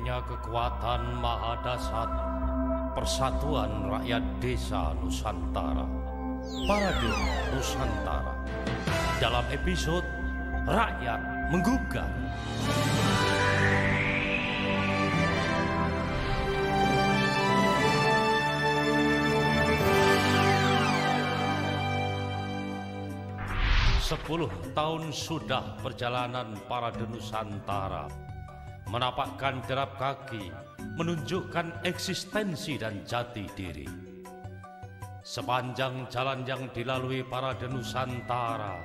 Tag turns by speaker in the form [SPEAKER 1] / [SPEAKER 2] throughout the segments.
[SPEAKER 1] Tercapainya kekuatan maha dahsyat Persatuan Rakyat Desa Nusantara, Parade Nusantara, dalam episode Rakyat Menggugat. Sepuluh tahun sudah perjalanan Parade Nusantara menapakkan derap kaki, menunjukkan eksistensi dan jati diri. Sepanjang jalan yang dilalui Parade Nusantara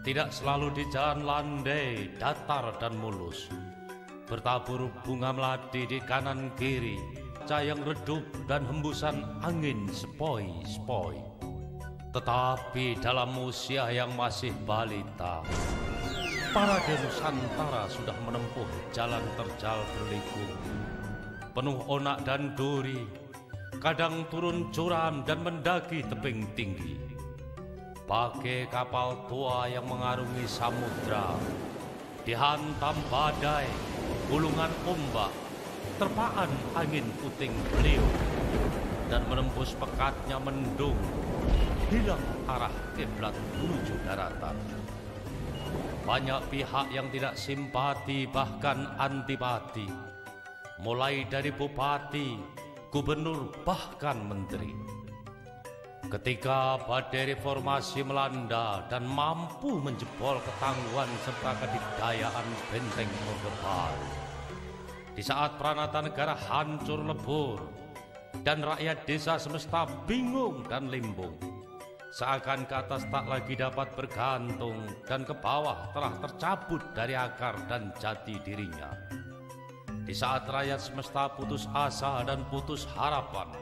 [SPEAKER 1] tidak selalu di jalan landai, datar dan mulus. Bertabur bunga melati di kanan kiri, cahaya redup dan hembusan angin sepoi-sepoi. Tetapi dalam usia yang masih balita, Parade Nusantara sudah menempuh jalan terjal berliku, penuh onak dan duri, kadang turun curam dan mendaki tebing tinggi. Bagai kapal tua yang mengarungi samudra, dihantam badai, gulungan ombak, terpaan angin puting beliung, dan menembus pekatnya mendung, hilang arah kiblat menuju daratan. Banyak pihak yang tidak simpati bahkan antipati, mulai dari bupati, gubernur bahkan menteri. Ketika badai reformasi melanda dan mampu menjebol ketangguhan serta kedikdayaan benteng Orde Baru, di saat peranata negara hancur lebur dan rakyat desa semesta bingung dan limbung, seakan ke atas tak lagi dapat bergantung dan ke bawah telah tercabut dari akar dan jati dirinya. Di saat rakyat semesta putus asa dan putus harapan,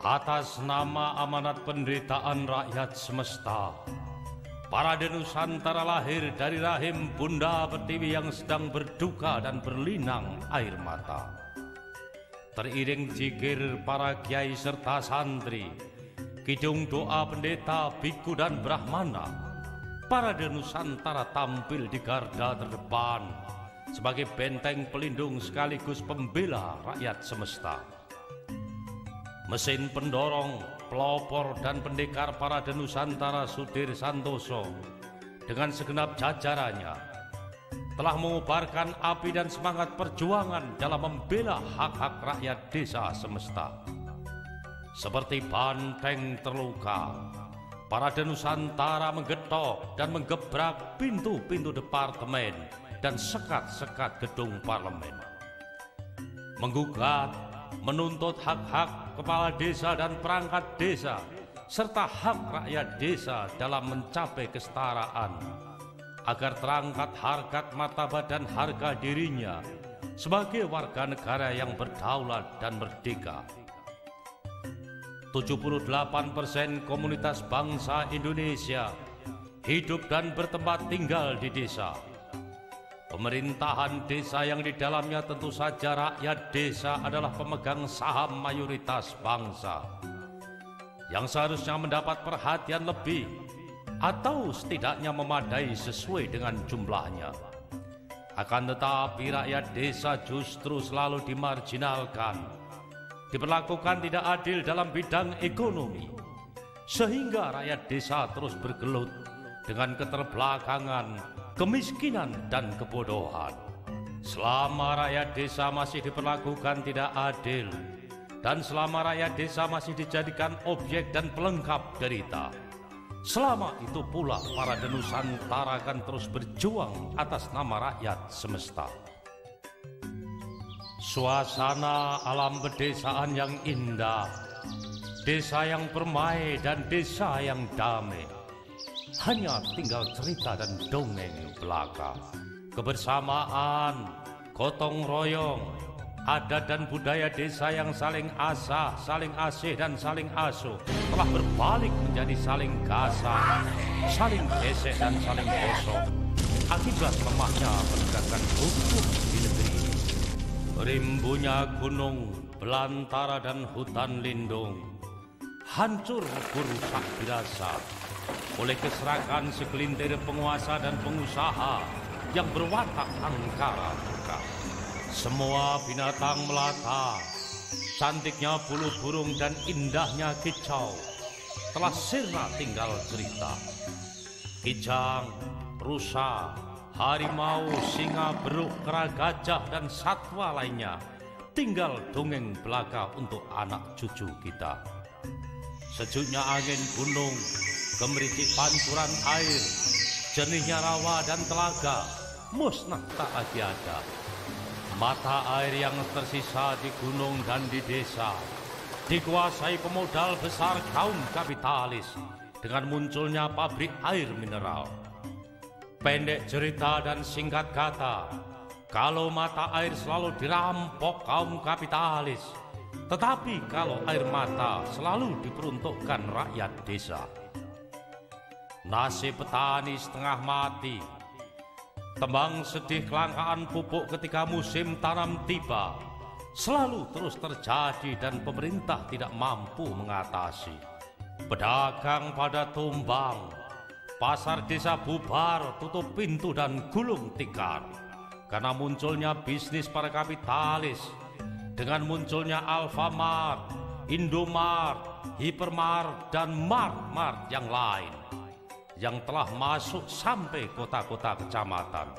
[SPEAKER 1] atas nama amanat penderitaan rakyat semesta, Parade Nusantara lahir dari rahim Bunda Pertiwi yang sedang berduka dan berlinang air mata. Teriring zikir para kiai serta santri, kidung doa pendeta, biku dan brahmana, Parade Nusantara tampil di garda terdepan sebagai benteng pelindung sekaligus pembela rakyat semesta. Mesin pendorong, pelopor dan pendekar Parade Nusantara Sudir Santoso dengan segenap jajarannya telah mengubarkan api dan semangat perjuangan dalam membela hak-hak rakyat desa semesta. Seperti banteng terluka, Parade Nusantara menggetok dan menggebrak pintu-pintu departemen dan sekat-sekat gedung parlemen. Menggugat, menuntut hak-hak kepala desa dan perangkat desa, serta hak rakyat desa dalam mencapai kesetaraan, agar terangkat harkat martabat dan harga dirinya sebagai warga negara yang berdaulat dan merdeka. 78% komunitas bangsa Indonesia hidup dan bertempat tinggal di desa. Pemerintahan desa yang di dalamnya tentu saja rakyat desa adalah pemegang saham mayoritas bangsa, yang seharusnya mendapat perhatian lebih atau setidaknya memadai sesuai dengan jumlahnya. Akan tetapi rakyat desa justru selalu dimarginalkan, diperlakukan tidak adil dalam bidang ekonomi, sehingga rakyat desa terus bergelut dengan keterbelakangan, kemiskinan dan kebodohan. Selama rakyat desa masih diperlakukan tidak adil, dan selama rakyat desa masih dijadikan objek dan pelengkap derita, selama itu pula Parade Nusantara akan terus berjuang atas nama rakyat semesta. Suasana alam pedesaan yang indah, desa yang permai dan desa yang damai, hanya tinggal cerita dan dongeng belaka. Kebersamaan, gotong royong, adat dan budaya desa yang saling asah, saling asih dan saling asuh telah berbalik menjadi saling gasah, saling gesek dan saling gosok akibat lemahnya penegakan hukum di negeri ini. Rimbunya gunung, belantara dan hutan lindung, hancur berusak dirasa oleh keserakan segelintir penguasa dan pengusaha yang berwatak angkara murka. Semua binatang melata, cantiknya bulu burung dan indahnya kicau telah sirna tinggal cerita. Kijang, rusa, harimau, singa, beruk, kera, gajah, dan satwa lainnya tinggal dongeng belaka untuk anak cucu kita. Sejuknya angin gunung, gemericik pancuran air, jernihnya rawa dan telaga musnah tak lagi ada. Mata air yang tersisa di gunung dan di desa dikuasai pemodal besar kaum kapitalis dengan munculnya pabrik air mineral. Pendek cerita dan singkat kata, kalau mata air selalu dirampok kaum kapitalis, tetapi kalau air mata selalu diperuntukkan rakyat desa. Nasib petani setengah mati, tembang sedih kelangkaan pupuk ketika musim tanam tiba, selalu terus terjadi dan pemerintah tidak mampu mengatasi. Pedagang pada tumbang, pasar desa bubar, tutup pintu dan gulung tikar, karena munculnya bisnis para kapitalis. Dengan munculnya Alfamart, Indomart, Hypermart, dan Mart-Mart yang lain yang telah masuk sampai kota-kota kecamatan.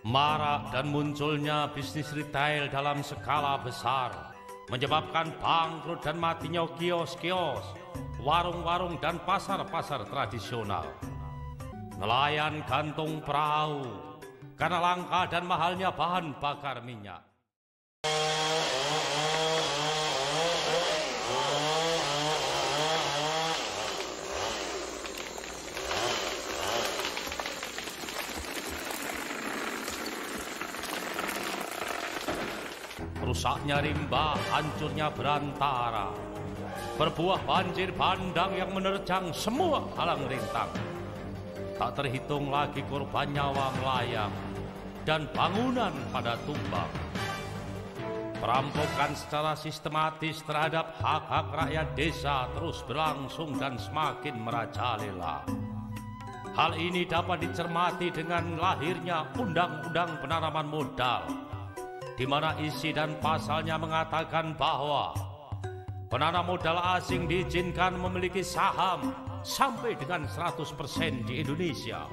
[SPEAKER 1] Marak dan munculnya bisnis retail dalam skala besar menyebabkan bangkrut dan matinya kios-kios, warung-warung, dan pasar-pasar tradisional. Nelayan gantung perahu karena langka dan mahalnya bahan bakar minyak. Rusaknya rimba, hancurnya berantara, berbuah banjir bandang yang menerjang semua halang rintang. Tak terhitung lagi korban nyawa melayang dan bangunan pada tumbang. Perampokan secara sistematis terhadap hak-hak rakyat desa terus berlangsung dan semakin merajalela. Hal ini dapat dicermati dengan lahirnya Undang-Undang Penanaman Modal, di mana isi dan pasalnya mengatakan bahwa penanam modal asing diizinkan memiliki saham sampai dengan 100% di Indonesia.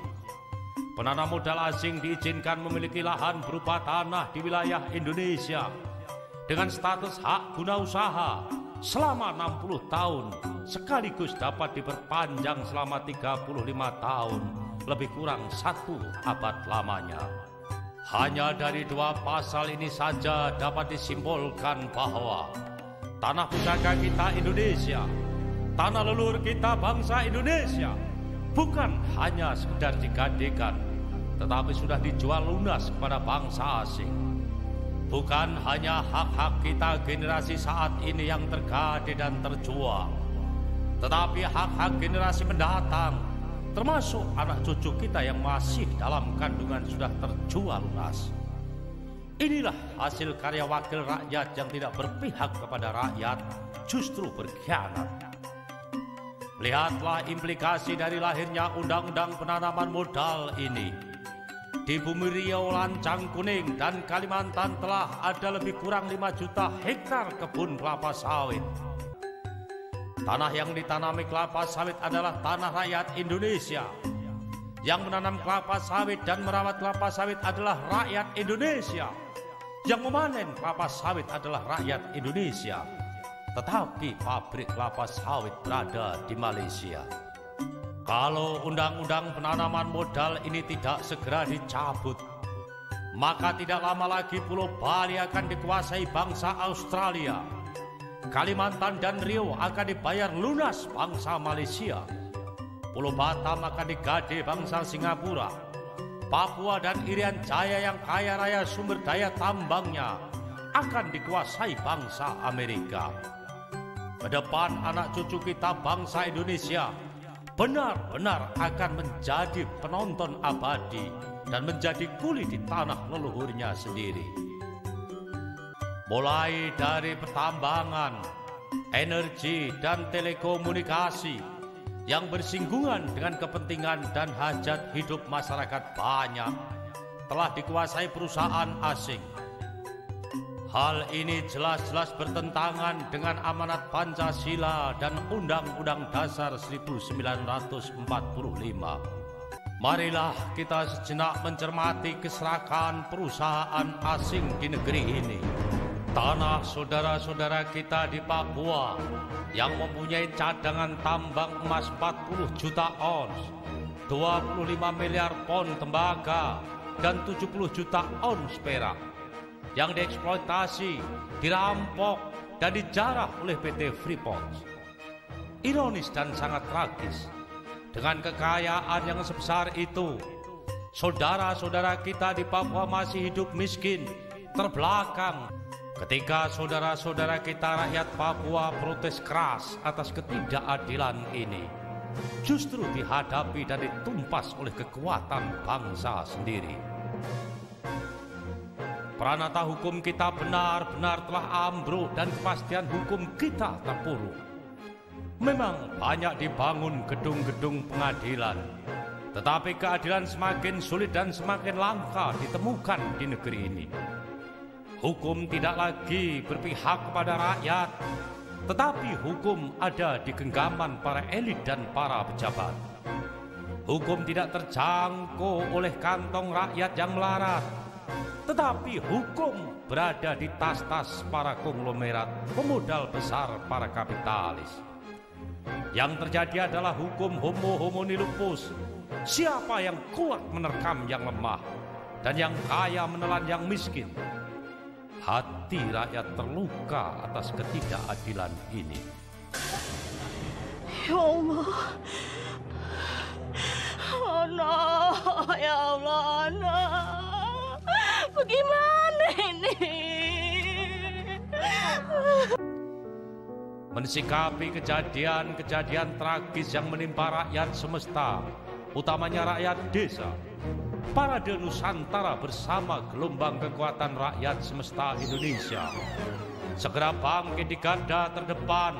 [SPEAKER 1] Penanam modal asing diizinkan memiliki lahan berupa tanah di wilayah Indonesia dengan status hak guna usaha selama 60 tahun, sekaligus dapat diperpanjang selama 35 tahun, lebih kurang 1 abad lamanya. Hanya dari 2 pasal ini saja dapat disimbolkan bahwa tanah pusaka kita Indonesia, tanah leluhur kita bangsa Indonesia, bukan hanya sekedar digadekan, tetapi sudah dijual lunas kepada bangsa asing. Bukan hanya hak-hak kita generasi saat ini yang tergade dan terjual, tetapi hak-hak generasi mendatang, termasuk anak cucu kita yang masih dalam kandungan sudah terjual lunas. Inilah hasil karya wakil rakyat yang tidak berpihak kepada rakyat, justru berkhianat. Lihatlah implikasi dari lahirnya Undang-Undang Penanaman Modal ini. Di Bumi Riau, Lancang Kuning, dan Kalimantan telah ada lebih kurang 5 juta hektar kebun kelapa sawit. Tanah yang ditanami kelapa sawit adalah tanah rakyat Indonesia. Yang menanam kelapa sawit dan merawat kelapa sawit adalah rakyat Indonesia. Yang memanen kelapa sawit adalah rakyat Indonesia. Tetapi pabrik kelapa sawit berada di Malaysia. Kalau Undang-Undang Penanaman Modal ini tidak segera dicabut, maka tidak lama lagi Pulau Bali akan dikuasai bangsa Australia. Kalimantan dan Riau akan dibayar lunas bangsa Malaysia. Pulau Batam akan digade bangsa Singapura. Papua dan Irian Jaya yang kaya raya sumber daya tambangnya akan dikuasai bangsa Amerika. Ke depan anak cucu kita bangsa Indonesia benar-benar akan menjadi penonton abadi dan menjadi kuli di tanah leluhurnya sendiri. Mulai dari pertambangan, energi, dan telekomunikasi yang bersinggungan dengan kepentingan dan hajat hidup masyarakat banyak telah dikuasai perusahaan asing. Hal ini jelas-jelas bertentangan dengan amanat Pancasila dan Undang-Undang Dasar 1945. Marilah kita sejenak mencermati keserakahan perusahaan asing di negeri ini. Tanah saudara-saudara kita di Papua yang mempunyai cadangan tambang emas 40 juta ons, 25 miliar pon tembaga, dan 70 juta ons perak yang dieksploitasi, dirampok, dan dijarah oleh PT Freeport. Ironis dan sangat tragis, dengan kekayaan yang sebesar itu, saudara-saudara kita di Papua masih hidup miskin, terbelakang, ketika saudara-saudara kita rakyat Papua protes keras atas ketidakadilan ini, justru dihadapi dan ditumpas oleh kekuatan bangsa sendiri. Pranata hukum kita benar-benar telah ambruk dan kepastian hukum kita terpuruk. Memang banyak dibangun gedung-gedung pengadilan, tetapi keadilan semakin sulit dan semakin langka ditemukan di negeri ini. Hukum tidak lagi berpihak kepada rakyat, tetapi hukum ada di genggaman para elit dan para pejabat. Hukum tidak terjangkau oleh kantong rakyat yang melarat, tetapi hukum berada di tas-tas para konglomerat pemodal besar para kapitalis. Yang terjadi adalah hukum homo homini lupus. Siapa yang kuat menerkam yang lemah, dan yang kaya menelan yang miskin. Hati rakyat terluka atas ketidakadilan ini.
[SPEAKER 2] Ya Allah, ya Allah, bagaimana ini?
[SPEAKER 1] Mensikapi kejadian-kejadian tragis yang menimpa rakyat semesta, utamanya rakyat desa, Parade Nusantara bersama gelombang kekuatan rakyat semesta Indonesia segera bangkit di garda terdepan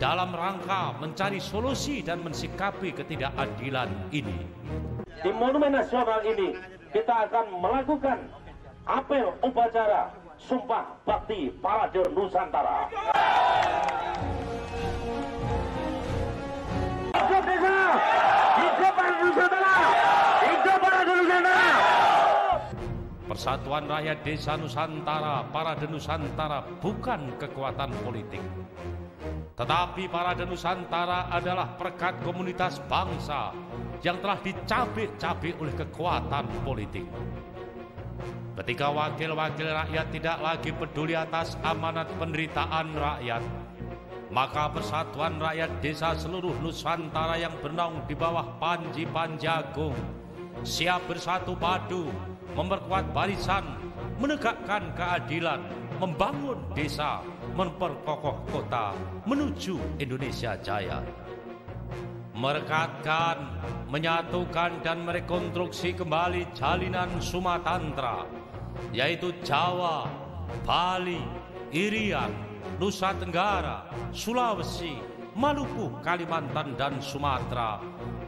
[SPEAKER 1] dalam rangka mencari solusi dan mensikapi ketidakadilan ini.
[SPEAKER 3] Di Monumen Nasional ini kita akan melakukan apel upacara Sumpah Bakti Parade Nusantara. Hidup desa, hidup Parade Nusantara, hidup Parade Nusantara.
[SPEAKER 1] Persatuan Rakyat Desa Nusantara, Parade Nusantara bukan kekuatan politik, tetapi Parade Nusantara adalah perekat komunitas bangsa yang telah dicabik-cabik oleh kekuatan politik. Ketika wakil-wakil rakyat tidak lagi peduli atas amanat penderitaan rakyat, maka Persatuan Rakyat Desa seluruh Nusantara yang bernaung di bawah Panji Panjagung siap bersatu padu, memperkuat barisan, menegakkan keadilan, membangun desa, memperkokoh kota menuju Indonesia Jaya. Merekatkan, menyatukan dan merekonstruksi kembali jalinan Sumatantra, yaitu Jawa, Bali, Irian, Nusa Tenggara, Sulawesi, Maluku, Kalimantan dan Sumatera,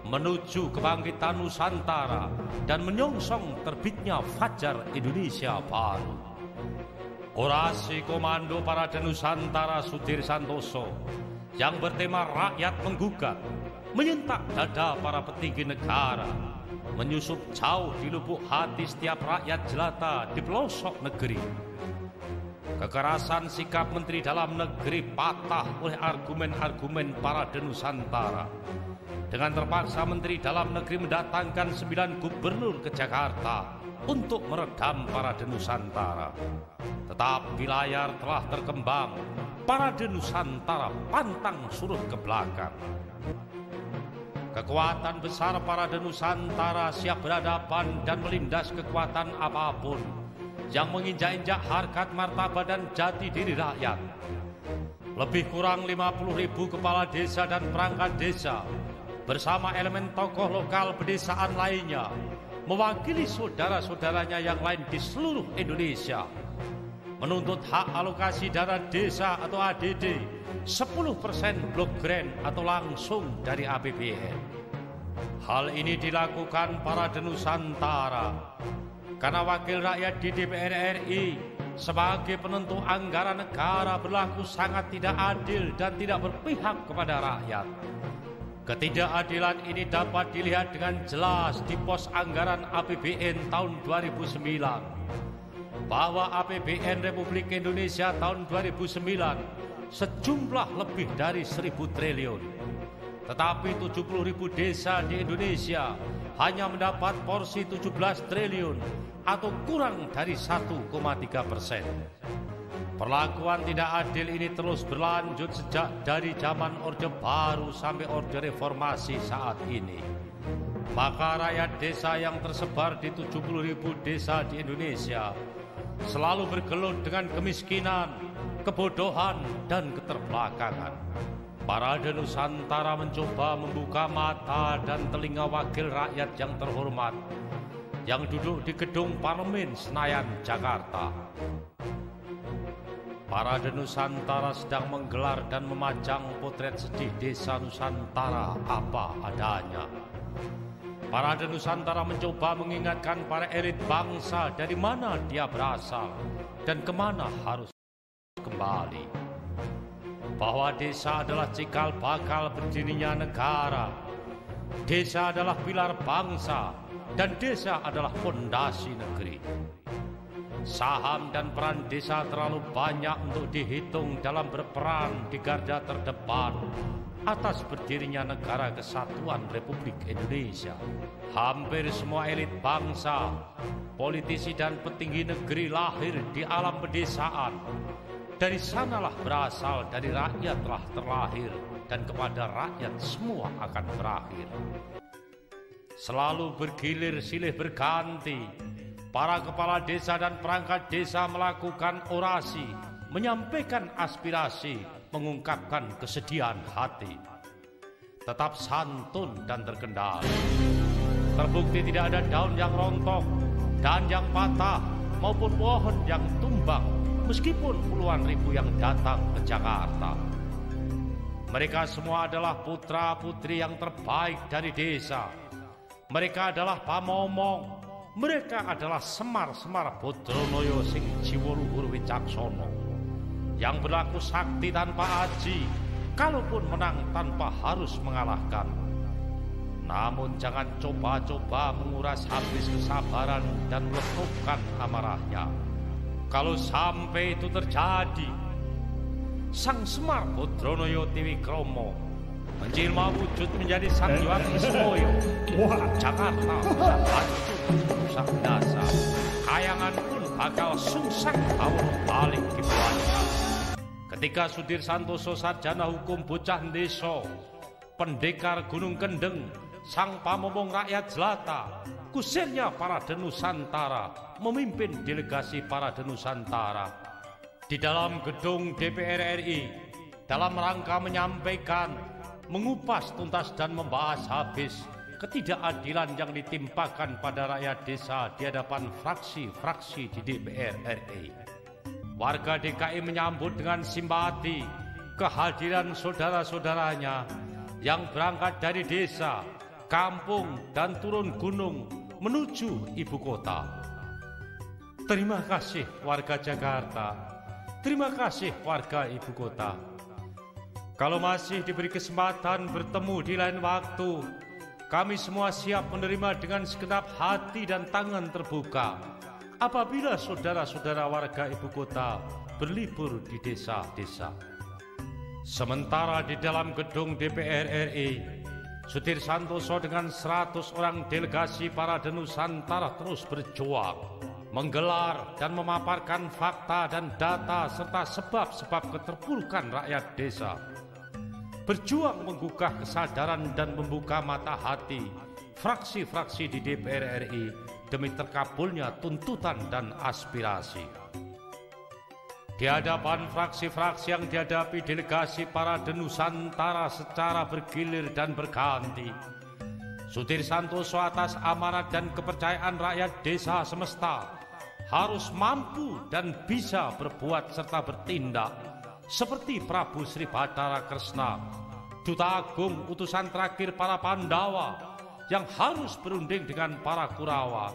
[SPEAKER 1] menuju kebangkitan Nusantara dan menyongsong terbitnya Fajar Indonesia Baru. Orasi Komando Parade Nusantara Sudir Santoso yang bertema Rakyat Menggugat menyentak dada para petinggi negara, menyusup jauh di lubuk hati setiap rakyat jelata di pelosok negeri. Kekerasan sikap Menteri Dalam Negeri patah oleh argumen-argumen Parade Nusantara. Dengan terpaksa Menteri Dalam Negeri mendatangkan 9 gubernur ke Jakarta untuk meredam Parade Nusantara. Tetapi layar telah terkembang, Parade Nusantara pantang surut ke belakang. Kekuatan besar Parade Nusantara siap berhadapan dan melindas kekuatan apapun yang menginjak-injak harkat martabat dan jati diri rakyat. Lebih kurang 50.000 kepala desa dan perangkat desa bersama elemen tokoh lokal pedesaan lainnya mewakili saudara-saudaranya yang lain di seluruh Indonesia menuntut hak alokasi dana desa atau ADD 10% blok grant atau langsung dari APBN. Hal ini dilakukan Parade Nusantara karena wakil rakyat di DPR RI sebagai penentu anggaran negara berlaku sangat tidak adil dan tidak berpihak kepada rakyat. Ketidakadilan ini dapat dilihat dengan jelas di pos anggaran APBN tahun 2009, bahwa APBN Republik Indonesia tahun 2009 sejumlah lebih dari 1.000 triliun. Tetapi 70.000 desa di Indonesia hanya mendapat porsi 17 triliun atau kurang dari 1,3%. Perlakuan tidak adil ini terus berlanjut sejak dari zaman Orde Baru sampai Orde Reformasi saat ini. Maka rakyat desa yang tersebar di 70.000 desa di Indonesia selalu bergelut dengan kemiskinan, kebodohan, dan keterbelakangan. Parade Nusantara mencoba membuka mata dan telinga wakil rakyat yang terhormat yang duduk di gedung Parlemen Senayan, Jakarta. Parade Nusantara sedang menggelar dan memajang potret sedih desa Nusantara apa adanya. Parade Nusantara mencoba mengingatkan para elit bangsa dari mana dia berasal dan kemana harus kembali. Bahwa desa adalah cikal bakal berdirinya negara. Desa adalah pilar bangsa dan desa adalah fondasi negeri. Saham dan peran desa terlalu banyak untuk dihitung dalam berperan di garda terdepan atas berdirinya negara kesatuan Republik Indonesia. Hampir semua elit bangsa, politisi dan petinggi negeri lahir di alam pedesaan. Dari sanalah berasal, dari rakyatlah terlahir, dan kepada rakyat semua akan berakhir. Selalu bergilir silih berganti, para kepala desa dan perangkat desa melakukan orasi, menyampaikan aspirasi, mengungkapkan kesedihan hati. Tetap santun dan terkendali. Terbukti tidak ada daun yang rontok dan yang patah maupun pohon yang tumbang, meskipun puluhan ribu yang datang ke Jakarta. Mereka semua adalah putra-putri yang terbaik dari desa. Mereka adalah pamomong. Mereka adalah semar-semar Bodronoyo sing jiwa luhur wicaksono, yang berlaku sakti tanpa aji, kalaupun menang tanpa harus mengalahkan. Namun jangan coba-coba menguras habis kesabaran dan meletupkan amarahnya. Kalau sampai itu terjadi, Sang Semar Bodronoyo Tiwikromo menjelma wujud menjadi Sang Hyang Wismoyo. Jakarta bisa hancur, rusak dasa. Kayangan pun bakal sungsang awal balik di belakang. Ketika Sudir Santoso sarjana hukum bocah Ndeso, pendekar Gunung Kendeng, sang pamomong rakyat jelata, kusirnya Parade Nusantara, memimpin delegasi Parade Nusantara di dalam gedung DPR RI dalam rangka menyampaikan, mengupas tuntas dan membahas habis ketidakadilan yang ditimpakan pada rakyat desa di hadapan fraksi-fraksi di DPR RI. Warga DKI menyambut dengan simpati kehadiran saudara-saudaranya yang berangkat dari desa, kampung, dan turun gunung menuju ibu kota. Terima kasih warga Jakarta, terima kasih warga ibu kota. Kalau masih diberi kesempatan bertemu di lain waktu, kami semua siap menerima dengan segenap hati dan tangan terbuka apabila saudara-saudara warga ibu kota berlibur di desa-desa. Sementara di dalam gedung DPR RI, Sudir Santoso dengan 100 orang delegasi Parade Nusantara terus berjuang, menggelar dan memaparkan fakta dan data serta sebab-sebab keterpurukan rakyat desa. Berjuang menggugah kesadaran dan membuka mata hati fraksi-fraksi di DPR RI demi terkabulnya tuntutan dan aspirasi. Di hadapan fraksi-fraksi yang dihadapi delegasi Parade Nusantara secara bergilir dan berganti, Sudir Santoso atas amanat dan kepercayaan rakyat desa semesta harus mampu dan bisa berbuat serta bertindak seperti Prabu Sri Bathara Kresna, Duta Agung utusan terakhir para Pandawa yang harus berunding dengan para Kurawa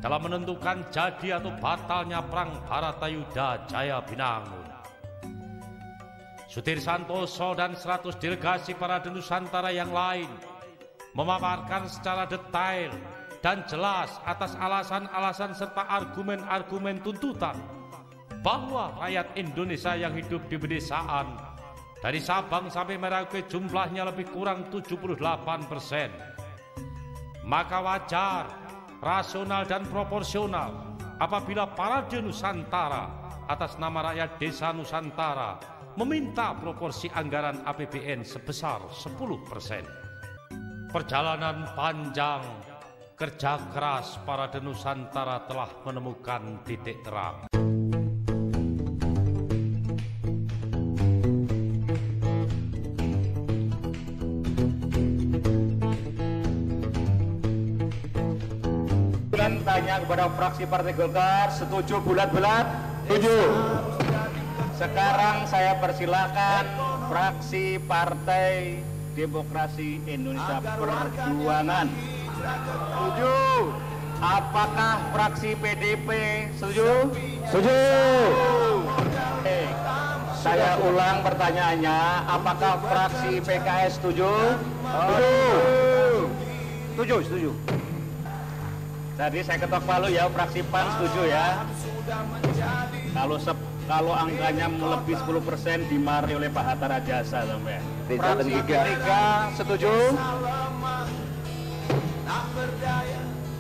[SPEAKER 1] dalam menentukan jadi atau batalnya perang Bharatayuda Jaya Binangun. Sudir Santoso dan 100 delegasi Parade Nusantara yang lain memaparkan secara detail dan jelas atas alasan-alasan serta argumen-argumen tuntutan bahwa rakyat Indonesia yang hidup di pedesaan dari Sabang sampai Merauke jumlahnya lebih kurang 78%. Maka wajar, rasional dan proporsional apabila Parade Nusantara atas nama rakyat desa Nusantara meminta proporsi anggaran APBN sebesar 10%. Perjalanan panjang, kerja keras Parade Nusantara telah menemukan titik terang.
[SPEAKER 4] Tanya kepada fraksi Partai Golkar, setuju bulat-bulat? Setuju. Sekarang saya persilakan fraksi Partai Demokrasi Indonesia Perjuangan. Setuju. Apakah fraksi PDP setuju? Setuju. Saya ulang pertanyaannya, apakah fraksi PKS setuju? Setuju. Setuju, setuju. Jadi saya ketok palu ya, fraksi PAN setuju ya. Kalau angkanya melebihi 10% dimarahi oleh Pak Hatta Rajasa sampai. Fraksi P3 setuju?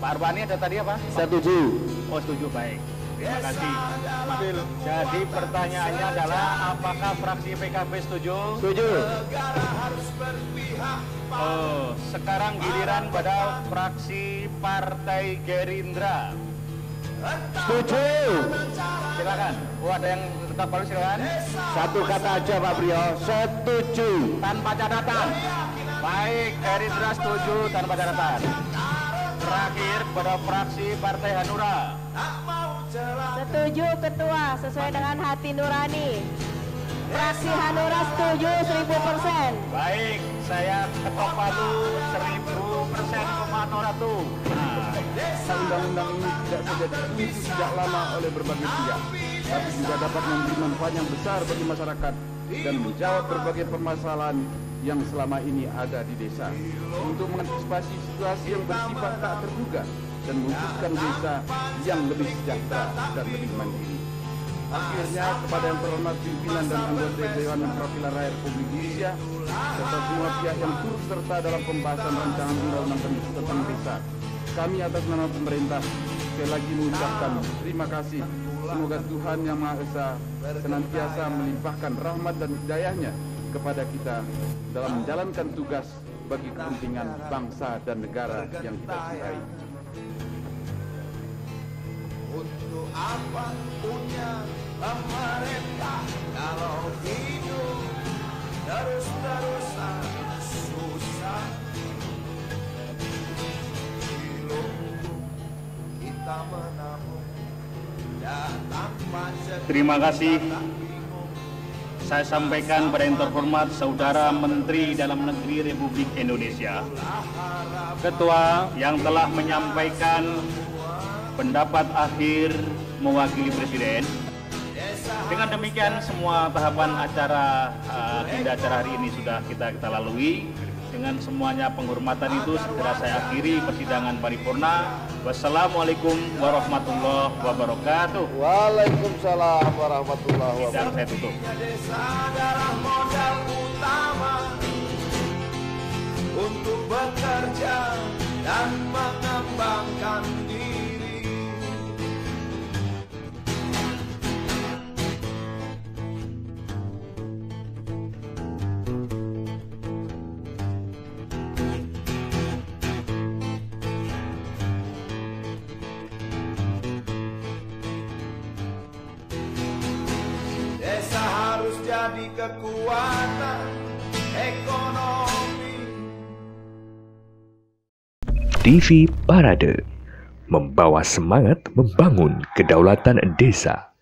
[SPEAKER 4] Pak Arbani ada tadi apa? Setuju. Oh setuju, baik. Terima kasih. Jadi pertanyaannya adalah apakah fraksi PKB setuju? Setuju. Oh, sekarang giliran pada fraksi Partai Gerindra. Setuju. Silakan. Oh, ada yang tetap palu, silakan. Satu kata aja Pak Brio, setuju. Tanpa catatan. Baik, Gerindra setuju tanpa catatan. Terakhir pada fraksi Partai Hanura.
[SPEAKER 2] Setuju Ketua, sesuai dengan hati nurani. Fraksi Hanura setuju 1000%.
[SPEAKER 4] Baik, saya ketok palu 1000% Hanura tuh.
[SPEAKER 5] Undang-undang ini tidak saja ditunggu sejak lama oleh berbagai pihak, tapi juga dapat memberi manfaat yang besar bagi masyarakat dan menjawab berbagai permasalahan yang selama ini ada di desa untuk mengantisipasi situasi yang bersifat tak terduga dan mewujudkan desa yang lebih sejahtera dan lebih mandiri. Akhirnya, kepada yang terhormat pimpinan dan anggota Dewan Perwakilan Rakyat Republik Indonesia serta semua pihak yang turut serta dalam pembahasan rancangan undang-undang tentang desa, kami atas nama pemerintah sekali lagi mengucapkan terima kasih. Semoga Tuhan Yang Maha Esa senantiasa melimpahkan rahmat dan hidayahnya kepada kita dalam menjalankan tugas bagi kepentingan bangsa dan negara yang kita cintai.
[SPEAKER 6] Untuk apa punya pemerintah kalau hidup terus-terusan susah? Kita menabung dan tanpa
[SPEAKER 4] Terima kasih. Saya sampaikan pada yang terhormat Saudara Menteri Dalam Negeri Republik Indonesia, Ketua yang telah menyampaikan pendapat akhir mewakili Presiden. Dengan demikian semua tahapan acara agenda acara hari ini sudah kita lalui. Dengan semuanya penghormatan itu segera saya akhiri persidangan paripurna. Wassalamualaikum warahmatullahi wabarakatuh.
[SPEAKER 5] Waalaikumsalam warahmatullahi wabarakatuh.
[SPEAKER 4] Dan saya tutup.
[SPEAKER 6] desa adalah modal utama untuk bekerja dan mengembangkan diri. Desa harus jadi kekuatan ekonomi.
[SPEAKER 7] TV Parade membawa semangat membangun kedaulatan desa.